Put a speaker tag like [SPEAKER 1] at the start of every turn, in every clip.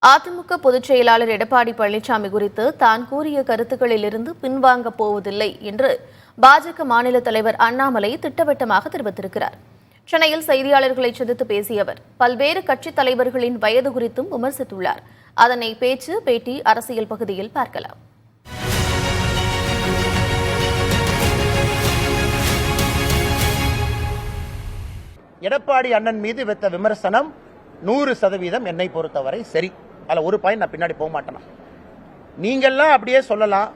[SPEAKER 1] அதிமுக பொதுச் செயலாளர் எடப்பாடி பழனிசாமி குறித்து தான் கூறிய கருத்துக்களிலிருந்து பின்வாங்கப் போவதில்லை என்று பாஜக மாநில தலைவர் அண்ணாமலை திட்டவட்டமாக தெரிவித்திருக்கிறார். சென்னையில் செய்தியாளர்களை சந்தித்து பேசிய அவர் பல்வேறு கட்சித் தலைவர்களின் வயது குறித்தும் விமர்சித்துள்ளார். அதனை பேச்சு பேட்டி அரசியல் பகுதியில் பார்க்கலாம்.
[SPEAKER 2] எடப்பாடி அண்ணன் மீது வைத்த விமர்சனம் 100% என்னை பொறுத்தவரை சரி. அதில் ஒரு பாயிண்ட் நான் பின்னாடி போக மாட்டேன். நீங்கள்லாம் அப்படியே சொல்லலாம்.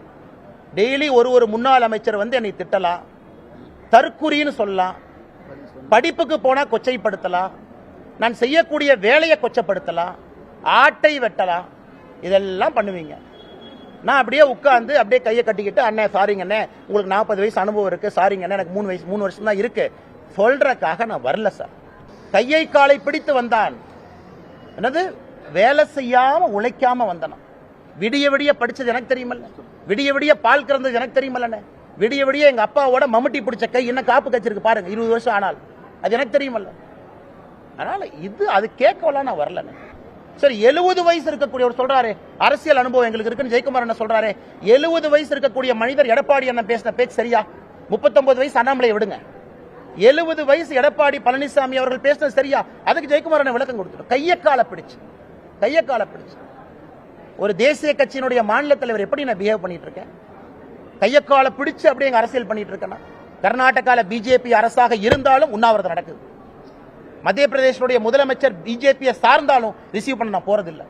[SPEAKER 2] டெய்லி ஒரு முன்னாள் அமைச்சர் வந்து என்னை திட்டலாம், தற்குறின்னு சொல்லலாம், படிப்புக்கு போனா கொச்சைப்படுத்தலாம், நான் செய்யக்கூடிய வேலையை கொச்சப்படுத்தலாம், ஆட்டை வெட்டலாம், இதெல்லாம் பண்ணுவீங்க. நான் அப்படியே உட்கார்ந்து அப்படியே கையை கட்டிக்கிட்டு அண்ணே சாரிங்க அண்ணே, உங்களுக்கு 40 வயசு அனுபவம் இருக்கு, சாரிங்க அண்ணே எனக்கு 3 வருஷம் தான் இருக்கு சொல்றதுக்காக நான் வரல சார். கையை காலை பிடித்து வந்தான். என்னது வேலை செய்யாம உழைக்காம வந்தனா. விடிய விடிய படிச்சது எனக்கு தெரியுமல்ல, விடிய விடிய பால் கறந்தது எனக்கு தெரியுமல்ல, விடிய விடிய எங்க அப்பாவோட மம்முட்டி பிடிச்ச கை என்ன காப்பு கச்சிருக்கு பாருங்க, 20 வருஷம் ஆனால் அது எனக்கு தெரியுமல்ல. அதனால இது அது கேட்கலாம் நான் வரல. சரி, 70 வயசு இருக்கக்கூடியவர் சொல்றாரு அரசியல் அனுபவம் எங்களுக்கு இருக்குன்னு ஜெயக்குமார் என்ன சொல்றாரு. 70 வயசு இருக்கக்கூடிய மனிதர் எடப்பாடி என்ன பேசின பேச்சு சரியா? 39 வயசு அண்ணாமலை விடுங்க, 70 வயசு எடப்பாடி பழனிசாமி அவர்கள் பேசினது சரியா? அதுக்கு ஜெயக்குமார் விளக்கம் கொடுத்துட்டு கையை காலை பிடிச்சு ஒரு தேசிய கட்சியினுடைய மாநில தலைவர் எப்படி நான் பிஹேவ் பண்ணிட்டு இருக்கேன்? கையக்கால பிடிச்சு அப்படியே அரசியல் பண்ணிட்டு இருக்கேன். கர்நாடகால பிஜேபி அரசாக இருந்தாலும் உண்ணாவிரதம் நடக்குது. மத்திய பிரதேசனுடைய முதலமைச்சர் பிஜேபியை சார்ந்தாலும் ரிசீவ் பண்ண நான் போறதில்லை.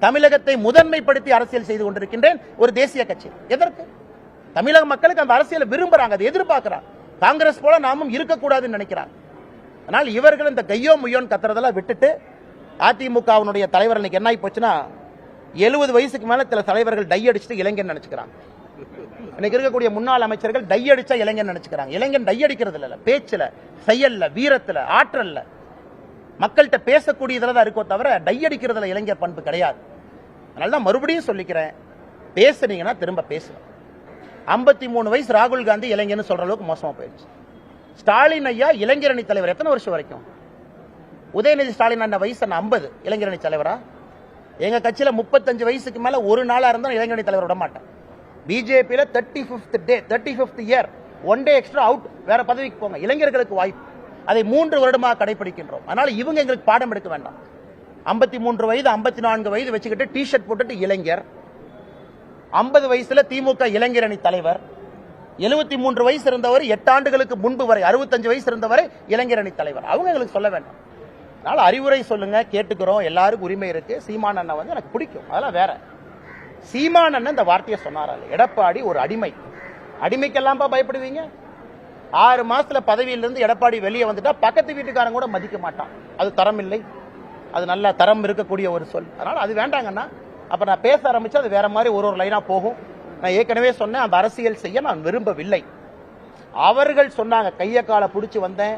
[SPEAKER 2] தமிழகத்தை முதன்மைப்படுத்தி அரசியல் செய்து கொண்டிருக்கின்றேன் ஒரு தேசிய கட்சி. எதற்கு? தமிழக மக்களுக்கு அந்த அரசியலை விரும்புறாங்க, அதை எதிர்பார்க்கிறாங்க. காங்கிரஸ் போல நாமும் இருக்கக்கூடாதுன்னு நினைக்கிறாங்க. ஆனால் இவர்கள் இந்த கையோ முய்யோன்னு கத்துறதெல்லாம் விட்டுட்டு அதிமுகவினுடைய தலைவர் இன்னைக்கு என்ன ஆகி போச்சுன்னா 70 வயசுக்கு மேல சில தலைவர்கள் டை அடிச்சுட்டு இளைஞன் நினைச்சுக்கிறாங்க. இன்னைக்கு இருக்கக்கூடிய முன்னாள் அமைச்சர்கள் டை அடிச்சா இளைஞன் நினைச்சுக்கிறாங்க. இளைஞன் டை அடிக்கிறது இல்ல, பேச்சுல, செயல்ல, வீரத்துல, ஆற்றல்ல, மக்கள்கிட்ட பேசக்கூடியதுல தான் இருக்கோ தவிர டை அடிக்கிறதுல இளைஞர் பண்பு கிடையாது. அதனால மறுபடியும் சொல்லிக்கிறேன், பேசுனீங்கன்னா திரும்ப பேசுவேன். 53 வயசு ராகுல் காந்தி இளைஞன்னு சொல்ற அளவுக்கு மோசமா போயிடுச்சு. ஸ்டாலின் ஐயா இளைஞரணி தலைவர் எத்தனை வருஷம் வரைக்கும்? உதயநிதி ஸ்டாலின் அண்ணன் வயசு 50, இளைஞரணி தலைவரா? எங்க கட்சியில 35 வயசுக்கு மேல ஒரு நாளா இருந்தா இளைஞரணி தலைவர் விட மாட்டேன். பிஜேபியில 35th year 1 day extra out, வேற பதவிக்கு போங்க. இளைஞர்களுக்கு வாய்ப்பு, அதை 3 வருடமாக கடைபிடிக்கின்றோம். அதனால இவங்க எங்களுக்கு பாடம் எடுக்க வேண்டாம். 53 வயது 54 வயது வச்சுக்கிட்டு டி ஷர்ட் போட்டுட்டு இளைஞர், 50 வயசுல திமுக இளைஞரணி தலைவர், 73 வயசு இருந்தவர் 8 ஆண்டுகளுக்கு முன்பு வரை 65 வயசு இருந்தவரை இளைஞரணி தலைவர். அவங்க எங்களுக்கு சொல்ல வேண்டாம். அதனால அறிவுரை சொல்லுங்க, கேட்டுக்கிறோம், எல்லாருக்கும் உரிமை இருக்கு. சீமான் அண்ணன் வந்து எனக்கு பிடிக்கும், அதெல்லாம் வேற. சீமான் அண்ணன் இந்த வார்த்தையை சொன்னாரா? எடப்பாடி ஒரு அடிமை, அடிமைக்கெல்லாம் பயப்படுவீங்க? 6 மாசத்துல பதவியிலிருந்து எடப்பாடி வெளியே வந்துட்டா பக்கத்து வீட்டுக்காரங்க கூட மதிக்க மாட்டான். அது தரம் இல்லை, அது நல்ல தரம் இருக்கக்கூடிய ஒரு சொல். அதனால அது வேண்டாங்கன்னா அப்ப நான் பேச ஆரம்பிச்சு அது வேற மாதிரி ஒரு லைனா போகும். நான் ஏற்கனவே சொன்னேன், அந்த அரசியல் செய்ய நான் விரும்பவில்லை. அவர்கள் சொன்னாங்க கைய கால பிடிச்சு வந்தேன்,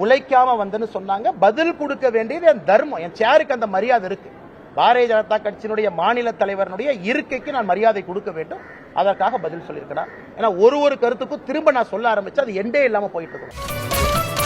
[SPEAKER 2] உழைக்காம வந்தேன்னு சொன்னாங்க. பதில் கொடுக்க வேண்டியது என் தர்மம், என் சேருக்கு அந்த மரியாதை இருக்கு. பாரதிய ஜனதா கட்சியினுடைய மாநில தலைவருடைய இருக்கைக்கு நான் மரியாதை கொடுக்க வேண்டும். அதற்காக பதில் சொல்லியிருக்கிறேன். ஏன்னா ஒரு கருத்துக்கும் திரும்ப நான் சொல்ல ஆரம்பிச்சு அது எண்டே இல்லாம போயிட்டு இருக்கணும்.